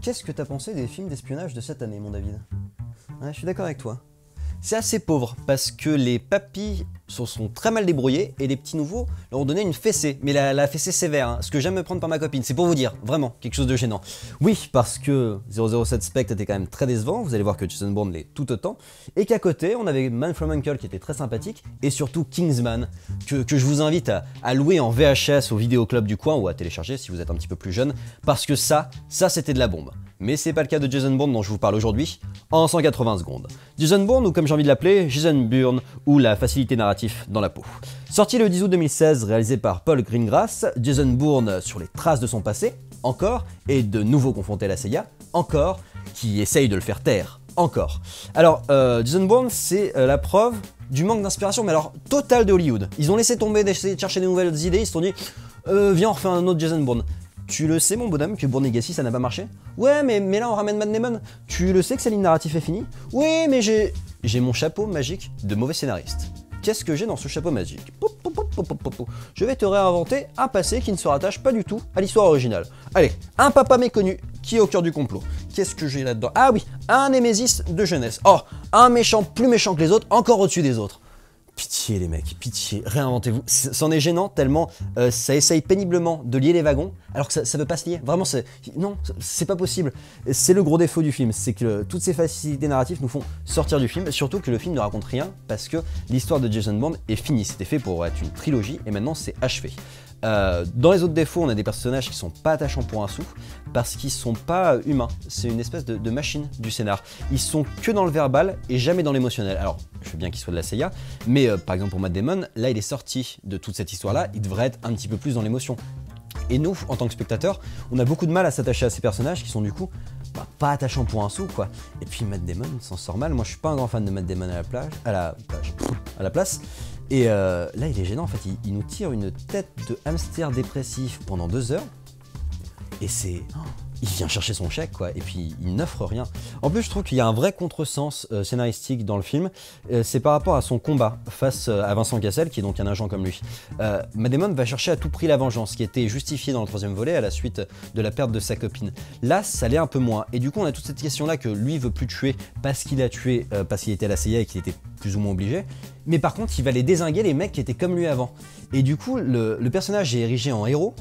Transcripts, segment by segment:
qu'est-ce que t'as pensé des films d'espionnage de cette année, mon David? Ouais, je suis d'accord avec toi. C'est assez pauvre, parce que les papis se sont très mal débrouillés, et les petits nouveaux leur ont donné une fessée, mais la fessée sévère, hein, ce que j'aime me prendre par ma copine, c'est pour vous dire, vraiment, quelque chose de gênant. Oui, parce que 007 Spectre était quand même très décevant, vous allez voir que Jason Bourne l'est tout autant, et qu'à côté, on avait Man from U.N.C.L.E. qui était très sympathique, et surtout Kingsman, que je vous invite à louer en VHS au vidéoclub du coin, ou à télécharger si vous êtes un petit peu plus jeune, parce que ça c'était de la bombe. Mais c'est pas le cas de Jason Bourne dont je vous parle aujourd'hui, en 180 secondes. Jason Bourne, ou comme j'ai envie de l'appeler, Jason Bourne, ou la facilité narrative dans la peau. Sorti le 10 août 2016, réalisé par Paul Greengrass, Jason Bourne sur les traces de son passé, encore, et de nouveau confronté à la CIA, encore, qui essaye de le faire taire, encore. Alors, Jason Bourne, c'est la preuve du manque d'inspiration, mais alors total de Hollywood. Ils ont laissé tomber d'essayer de chercher des nouvelles idées, ils se sont dit, viens on refait un autre Jason Bourne. Tu le sais mon bonhomme que Bourne Legacy ça n'a pas marché? Ouais mais là on ramène Matt Damon. Tu le sais que sa ligne narrative est finie? Oui mais j'ai mon chapeau magique de mauvais scénariste. Qu'est-ce que j'ai dans ce chapeau magique? Je vais te réinventer un passé qui ne se rattache pas du tout à l'histoire originale. Allez, un papa méconnu qui est au cœur du complot. Qu'est-ce que j'ai là-dedans? Ah oui, un Némésis de jeunesse. Oh, un méchant plus méchant que les autres, encore au-dessus des autres. Pitié les mecs, pitié, réinventez-vous. C'en est gênant tellement ça essaye péniblement de lier les wagons alors que ça veut pas se lier. Vraiment, non, c'est pas possible. C'est le gros défaut du film, c'est que toutes ces facilités narratives nous font sortir du film, surtout que le film ne raconte rien parce que l'histoire de Jason Bourne est finie. C'était fait pour être une trilogie et maintenant c'est achevé. Dans les autres défauts, on a des personnages qui sont pas attachants pour un sou parce qu'ils sont pas humains. C'est une espèce de machine du scénar. Ils sont que dans le verbal et jamais dans l'émotionnel. Alors, je veux bien qu'il soit de la CIA, mais par exemple pour Matt Damon, là il est sorti de toute cette histoire-là, il devrait être un petit peu plus dans l'émotion. Et nous, en tant que spectateurs, on a beaucoup de mal à s'attacher à ces personnages qui sont du coup pas attachants pour un sou, quoi. Et puis Matt Damon s'en sort mal. Moi, je suis pas un grand fan de Matt Damon à la place. Et là, il est gênant, en fait. Il nous tire une tête de hamster dépressif pendant 2 heures. Et c'est... il vient chercher son chèque, quoi, et puis il n'offre rien. En plus, je trouve qu'il y a un vrai contresens scénaristique dans le film. C'est par rapport à son combat face à Vincent Cassel, qui est donc un agent comme lui. Matt Damon va chercher à tout prix la vengeance, qui était justifiée dans le 3e volet à la suite de la perte de sa copine. Là, ça l'est un peu moins. Et du coup, on a toute cette question-là que lui veut plus tuer parce qu'il a tué, parce qu'il était à la CIA et qu'il était plus ou moins obligé. Mais par contre, il va les dézinguer les mecs qui étaient comme lui avant. Et du coup, le personnage est érigé en héros.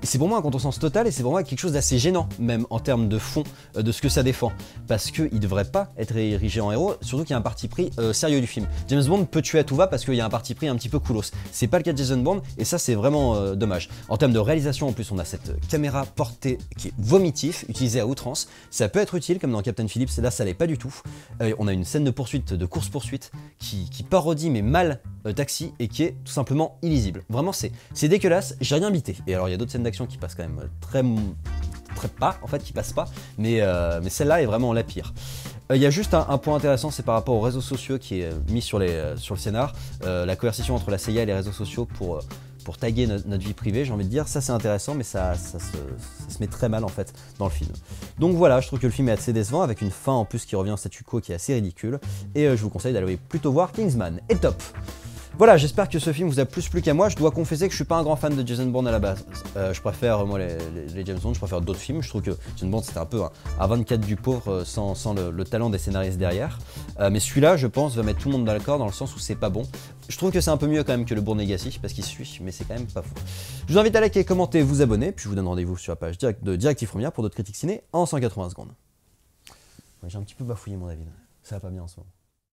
C'est pour moi un contresens total et c'est pour moi quelque chose d'assez gênant, même en termes de fond de ce que ça défend. Parce qu'il ne devrait pas être érigé en héros, surtout qu'il y a un parti pris sérieux du film. James Bond peut tuer à tout va parce qu'il y a un parti pris un petit peu coolos. C'est pas le cas de Jason Bourne et ça c'est vraiment dommage. En termes de réalisation en plus, on a cette caméra portée qui est vomitif, utilisée à outrance. Ça peut être utile comme dans Captain Phillips, là ça l'est pas du tout. On a une scène de poursuite, de course-poursuite qui parodie mais mal Taxi et qui est tout simplement illisible. Vraiment c'est dégueulasse, j'ai rien bité. Et alors il y a d'autres scènes d'action qui passent quand même très pas, en fait qui passent pas, mais celle-là est vraiment la pire. Il y a juste un point intéressant, c'est par rapport aux réseaux sociaux qui est mis sur le scénar, la coercition entre la CIA et les réseaux sociaux pour taguer notre vie privée, j'ai envie de dire, ça c'est intéressant, mais ça se met très mal en fait dans le film. Donc voilà, je trouve que le film est assez décevant, avec une fin en plus qui revient au statu quo qui est assez ridicule, et je vous conseille d'aller plutôt voir Kingsman, et top. Voilà, j'espère que ce film vous a plus plu qu'à moi. Je dois confesser que je suis pas un grand fan de Jason Bourne à la base. Je préfère, moi, les James Bond, je préfère d'autres films. Je trouve que Jason Bourne, c'était un peu un 24 du pauvre sans le talent des scénaristes derrière. Mais celui-là, je pense, va mettre tout le monde d'accord dans le sens où c'est pas bon. Je trouve que c'est un peu mieux quand même que le Bourne Legacy, parce qu'il suit, mais c'est quand même pas fou. Je vous invite à liker, commenter, vous abonner, puis je vous donne rendez-vous sur la page de Directive Première pour d'autres critiques ciné en 180 secondes. Ouais, j'ai un petit peu bafouillé, mon David. Ça va pas bien en ce moment.